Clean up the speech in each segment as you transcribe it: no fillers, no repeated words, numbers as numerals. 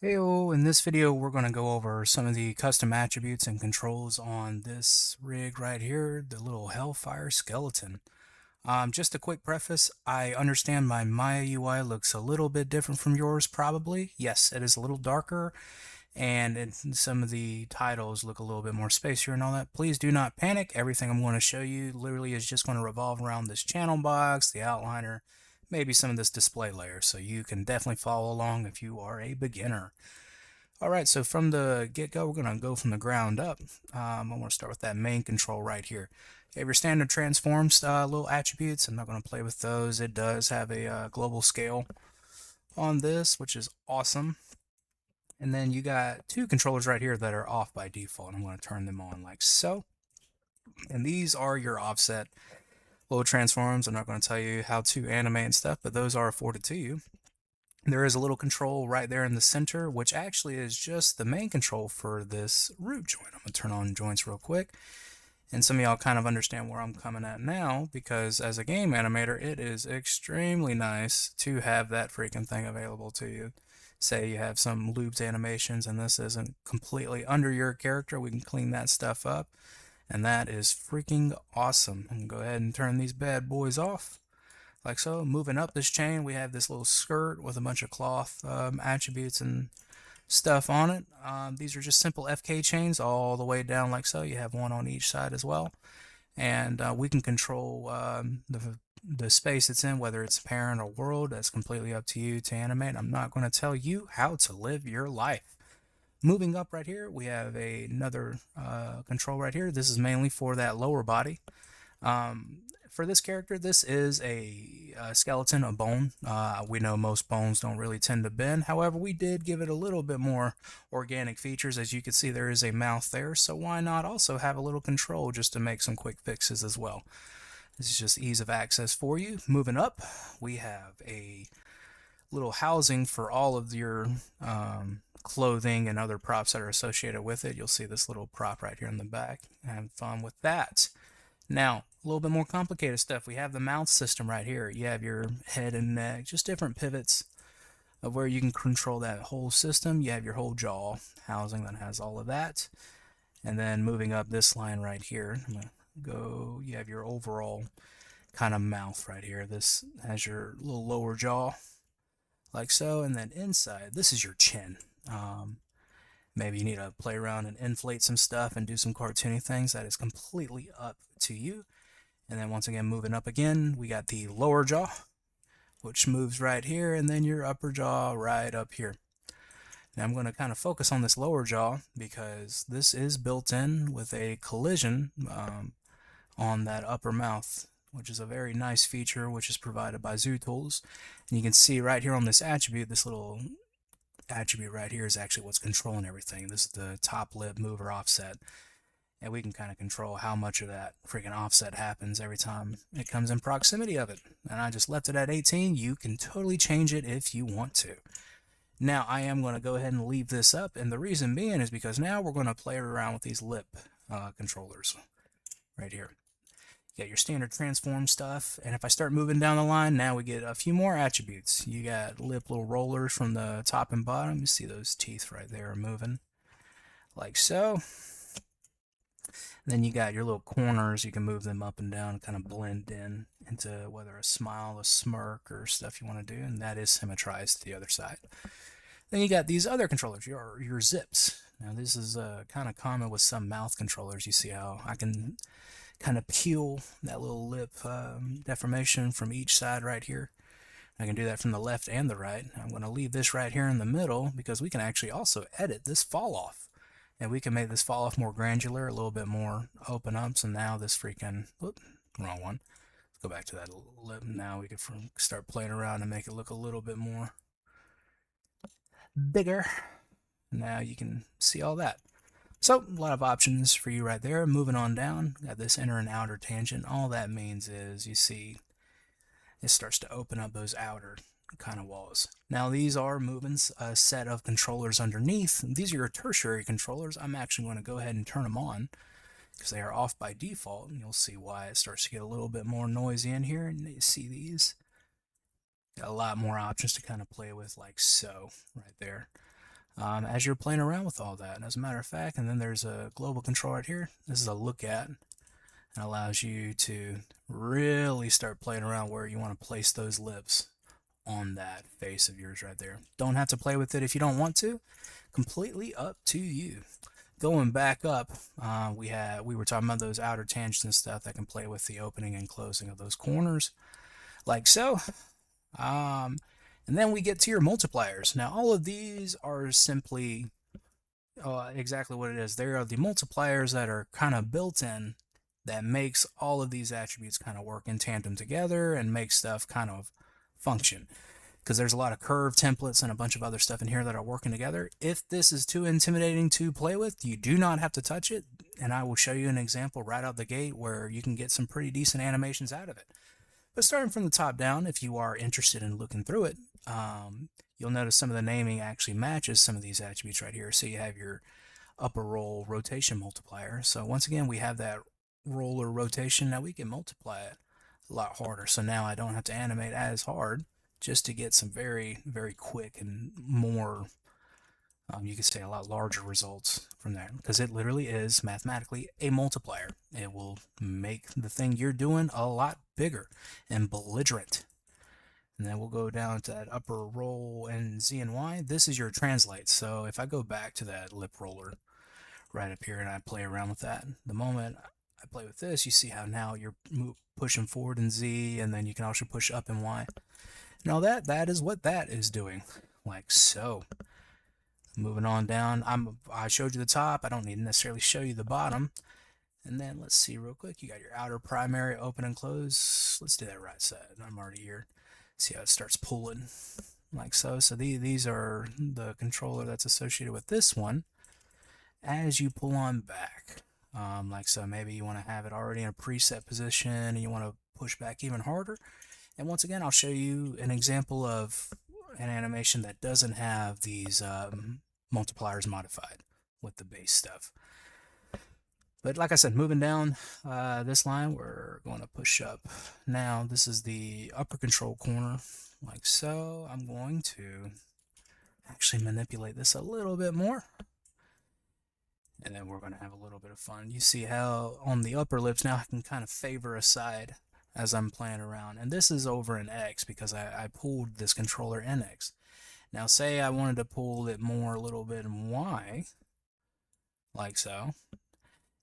Heyo, in this video we're going to go over some of the custom attributes and controls on this rig right here, the little Hellfire Skeleton. Just a quick preface, I understand my Maya UI looks a little bit different from yours probably. Yes, it is a little darker and some of the titles look a little bit more spacier and all that. Please do not panic. Everything I'm going to show you literally is just going to revolve around this channel box, the outliner, maybe some of this display layer, so you can definitely follow along if you are a beginner. Alright, so from the get-go, we're going to go from the ground up. I'm going to start with that main control right here. You have your standard transforms little attributes. I'm not going to play with those. It does have a global scale on this, which is awesome. And then you got two controllers right here that are off by default. I'm going to turn them on like so. And these are your offset little transforms. I'm not going to tell you how to animate and stuff, but those are afforded to you. There is a little control right there in the center, which actually is just the main control for this root joint. I'm going to turn on joints real quick. And some of y'all kind of understand where I'm coming at now, because as a game animator, it is extremely nice to have that freaking thing available to you. Say you have some looped animations and this isn't completely under your character, we can clean that stuff up. And that is freaking awesome. I'm going to go ahead and turn these bad boys off. Like so. Moving up this chain, we have this little skirt with a bunch of cloth attributes and stuff on it. These are just simple FK chains all the way down like so. You have one on each side as well. And we can control the space it's in, whether it's parent or world. That's completely up to you to animate. I'm not going to tell you how to live your life. Moving up right here, we have another control right here. This is mainly for that lower body. For this character, this is a skeleton, a bone. We know most bones don't really tend to bend. However, we did give it a little bit more organic features. As you can see, there is a mouth there, so why not also have a little control just to make some quick fixes as well. This is just ease of access for you. Moving up, we have a little housing for all of your clothing and other props that are associated with it. You'll see this little prop right here in the back. Have fun with that. Now, a little bit more complicated stuff. We have the mount system right here. You have your head and neck, just different pivots of where you can control that whole system. You have your whole jaw housing that has all of that. And then moving up this line right here, I'm going to go, you have your overall kind of mouth right here. This has your little lower jaw, like so. And then inside, this is your chin. Maybe you need to play around and inflate some stuff and do some cartoony things. That is completely up to you. And then once again, moving up again, we got the lower jaw, which moves right here, and then your upper jaw right up here. Now I'm going to kind of focus on this lower jaw because this is built in with a collision on that upper mouth, which is a very nice feature, which is provided by Zoo Tools. And you can see right here on this attribute, this little attribute right here is actually what's controlling everything. This is the top lip mover offset, and we can kind of control how much of that freaking offset happens every time it comes in proximity of it. And I just left it at 18. You can totally change it if you want to. Now I am going to go ahead and leave this up, and the reason being is because now we're going to play around with these lip controllers right here. You got your standard transform stuff, and if I start moving down the line, now we get a few more attributes. You got lip little rollers from the top and bottom. You see those teeth right there are moving, like so. Then you got your little corners. You can move them up and down, kind of blend in into whether a smile, a smirk, or stuff you want to do, and that is symmetrized to the other side. Then you got these other controllers, your zips. Now this is kind of common with some mouth controllers. You see how I can kind of peel that little lip deformation from each side right here. I can do that from the left and the right. I'm going to leave this right here in the middle because we can actually also edit this fall off. And we can make this fall off more granular, a little bit more open up. So now this freaking, whoop, wrong one. Let's go back to that lip. Now we can start playing around and make it look a little bit more bigger. Now you can see all that. So, a lot of options for you right there. Moving on down, got this inner and outer tangent. All that means is you see it starts to open up those outer kind of walls. Now, these are moving a set of controllers underneath. These are your tertiary controllers. I'm actually going to go ahead and turn them on because they are off by default, and you'll see why it starts to get a little bit more noisy in here. And you see these. Got a lot more options to kind of play with, like so, right there. as you're playing around with all that. And as a matter of fact, and then there's a global control right here. This is a look at, and allows you to really start playing around where you want to place those lips on that face of yours right there. Don't have to play with it if you don't want to. Completely up to you. Going back up, we were talking about those outer tangents and stuff that can play with the opening and closing of those corners, like so. Um, and then we get to your multipliers. Now, all of these are simply exactly what it is. They are the multipliers that are kind of built in that makes all of these attributes kind of work in tandem together and make stuff kind of function. Because there's a lot of curve templates and a bunch of other stuff in here that are working together. If this is too intimidating to play with, you do not have to touch it, and I will show you an example right out the gate where you can get some pretty decent animations out of it. But starting from the top down, if you are interested in looking through it, you'll notice some of the naming actually matches some of these attributes right here. So you have your upper roll rotation multiplier. So once again, we have that roller rotation. Now we can multiply it a lot harder. So now I don't have to animate as hard just to get some very, very quick and more, you could say, a lot larger results from there. Because it literally is mathematically a multiplier. It will make the thing you're doing a lot bigger and belligerent. And then we'll go down to that upper roll and Z and Y. This is your translate. So if I go back to that lip roller right up here and I play around with that, the moment I play with this, you see how now you're pushing forward in Z, and then you can also push up in Y. Now that is what that is doing, like so. Moving on down, I showed you the top. I don't need to necessarily show you the bottom. And then let's see real quick. You got your outer primary open and close. Let's do that right side. I'm already here. See how it starts pulling, like so. So these are the controller that's associated with this one. As you pull on back, like so, maybe you want to have it already in a preset position and you want to push back even harder. And once again, I'll show you an example of an animation that doesn't have these multipliers modified with the base stuff. But like I said, moving down this line, we're going to push up. Now, this is the upper control corner, like so. I'm going to actually manipulate this a little bit more. And then we're going to have a little bit of fun. You see how on the upper lips now I can kind of favor a side as I'm playing around. And this is over in X because I pulled this controller in X. Now say I wanted to pull it more a little bit in Y, like so.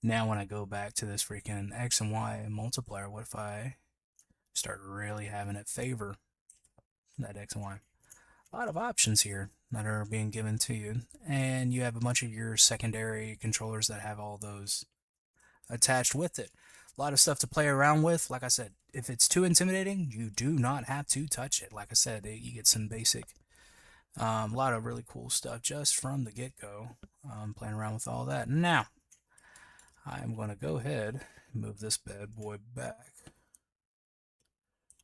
Now when I go back to this freaking X and Y multiplier, what if I start really having it favor that X and Y? A lot of options here that are being given to you. And you have a bunch of your secondary controllers that have all those attached with it. A lot of stuff to play around with. Like I said, if it's too intimidating, you do not have to touch it. Like I said, you get some basic, a lot of really cool stuff just from the get-go, playing around with all that. Now, I'm going to go ahead and move this bad boy back.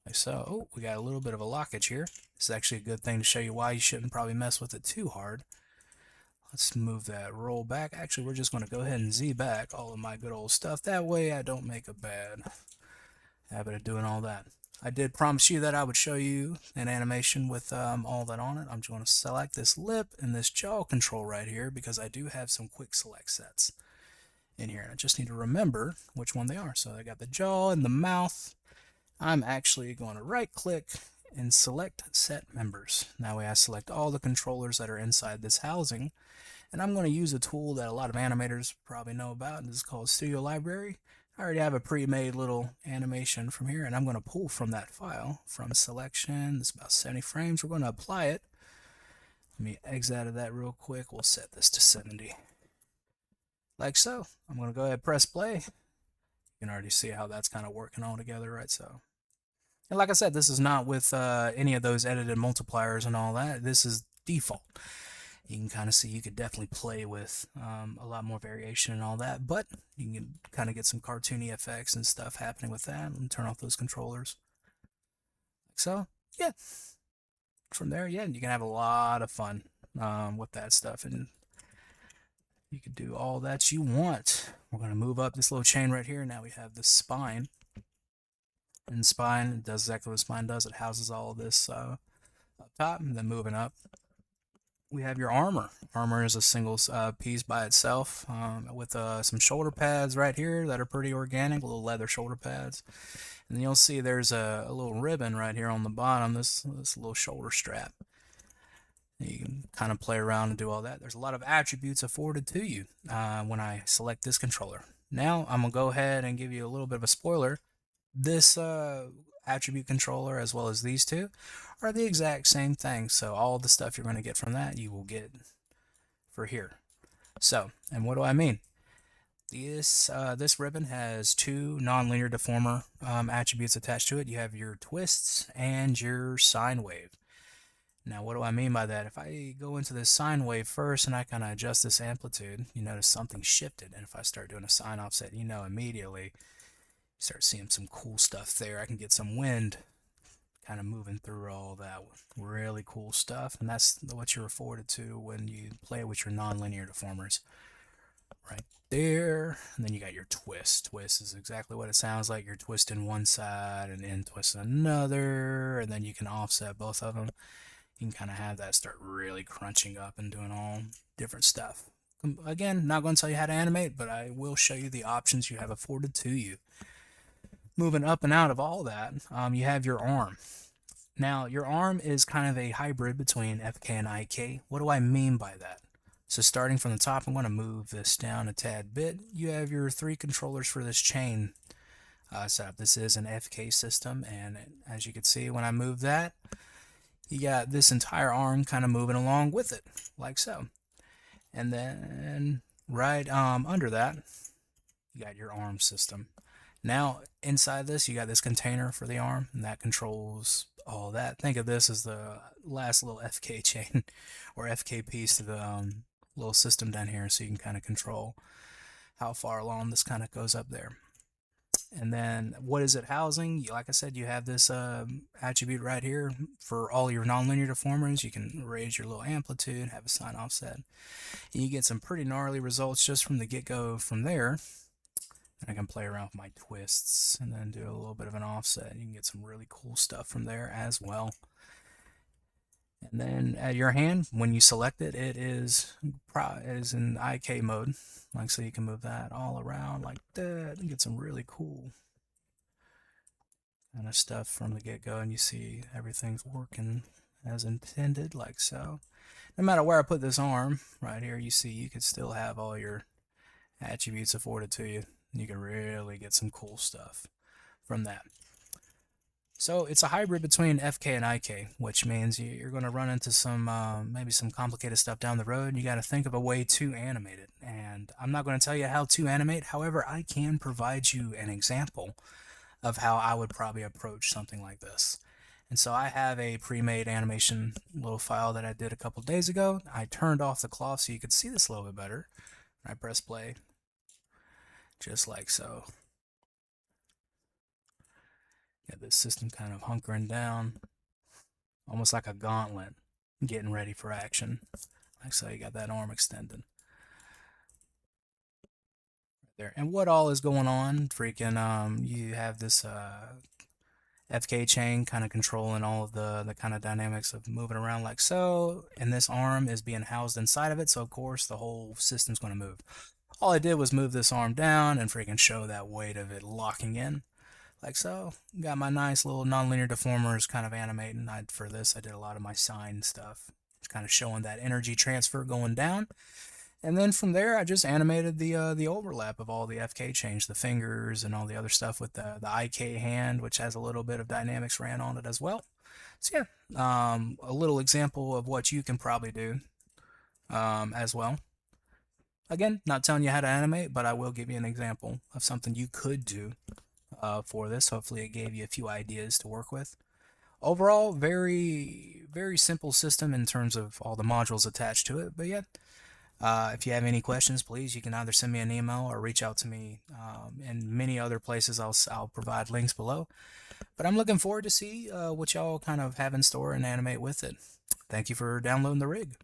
Like so. Oh, we got a little bit of a lockage here. This is actually a good thing to show you why you shouldn't probably mess with it too hard. Let's move that roll back. Actually, we're just going to go ahead and Z back all of my good old stuff. That way I don't make a bad habit of doing all that. I did promise you that I would show you an animation with all that on it. I'm just going to select this lip and this jaw control right here because I do have some quick select sets in here. I just need to remember which one they are. So I got the jaw and the mouth. I'm actually going to right click and select set members. That way I select all the controllers that are inside this housing. And I'm going to use a tool that a lot of animators probably know about, and this is called Studio Library. I already have a pre-made little animation from here, and I'm going to pull from that file from selection. It's about 70 frames. We're going to apply it. Let me exit out of that real quick. We'll set this to 70. Like so. I'm going to go ahead and press play. You can already see how that's kind of working all together, right? So, and like I said, this is not with any of those edited multipliers and all that. This is default. You can kind of see you could definitely play with a lot more variation and all that, but you can kind of get some cartoony effects and stuff happening with that and turn off those controllers. So, yeah. From there, yeah, you can have a lot of fun with that stuff, and you can do all that you want. We're going to move up this little chain right here. Now we have the spine. And spine, it does exactly what spine does. It houses all of this up top, and then moving up. we have your armor. Armor is a single piece by itself with some shoulder pads right here that are pretty organic, little leather shoulder pads. And you'll see there's a little ribbon right here on the bottom, this little shoulder strap. You can kind of play around and do all that. There's a lot of attributes afforded to you when I select this controller. Now I'm going to go ahead and give you a little bit of a spoiler. This attribute controller, as well as these two, are the exact same thing. So all the stuff you're going to get from that, you will get for here. So, and what do I mean? This ribbon has two nonlinear deformer attributes attached to it. You have your twists and your sine wave. Now, what do I mean by that? If I go into this sine wave first and I kind of adjust this amplitude, you notice something shifted. And if I start doing a sine offset, you know immediately you start seeing some cool stuff there. I can get some wind kind of moving through all that really cool stuff. And that's what you're afforded to when you play with your nonlinear deformers. Right there. And then you got your twist. Twist is exactly what it sounds like. You're twisting one side and then twisting another. And then you can offset both of them. You can kind of have that start really crunching up and doing all different stuff. Again, not going to tell you how to animate, but I will show you the options you have afforded to you. Moving up and out of all that, you have your arm. Now, your arm is kind of a hybrid between FK and IK. What do I mean by that? So starting from the top, I'm going to move this down a tad bit. You have your three controllers for this chain setup. This is an FK system, and as you can see, when I move that, you got this entire arm kind of moving along with it, like so. And then right under that, you got your arm system. Now, inside this, you got this container for the arm, and that controls all that. Think of this as the last little FK chain, or FK piece to the little system down here, so you can kind of control how far along this kind of goes up there. And then what is it housing? Like I said, you have this attribute right here for all your nonlinear deformers. You can raise your little amplitude, have a sine offset. And you get some pretty gnarly results just from the get-go from there. And I can play around with my twists and then do a little bit of an offset. You can get some really cool stuff from there as well. And then at your hand, when you select it, it is in IK mode. Like so, you can move that all around like that and get some really cool kind of stuff from the get-go, and you see everything's working as intended, like so. No matter where I put this arm, right here, you see you could still have all your attributes afforded to you. You can really get some cool stuff from that. So it's a hybrid between FK and IK, which means you're going to run into some maybe some complicated stuff down the road. You got to think of a way to animate it. And I'm not going to tell you how to animate. However, I can provide you an example of how I would probably approach something like this. And so I have a pre-made animation little file that I did a couple days ago. I turned off the cloth so you could see this a little bit better. I press play, just like so. Got this system kind of hunkering down, almost like a gauntlet, getting ready for action. Like so, you got that arm extended. Right there. And what all is going on? Freaking, you have this FK chain kind of controlling all of the kind of dynamics of moving around like so, and this arm is being housed inside of it, so of course the whole system's going to move. All I did was move this arm down and freaking show that weight of it locking in. Like so. Got my nice little nonlinear deformers kind of animating. For this, I did a lot of my sine stuff. It's kind of showing that energy transfer going down. And then from there, I just animated the overlap of all the FK change, the fingers and all the other stuff with the IK hand, which has a little bit of dynamics ran on it as well. So yeah, a little example of what you can probably do as well. Again, not telling you how to animate, but I will give you an example of something you could do for this. Hopefully it gave you a few ideas to work with. Overall, very, very simple system in terms of all the modules attached to it. But yeah, if you have any questions, please, you can either send me an email or reach out to me in many other places. I'll provide links below. But I'm looking forward to see what y'all kind of have in store and animate with it. Thank you for downloading the rig.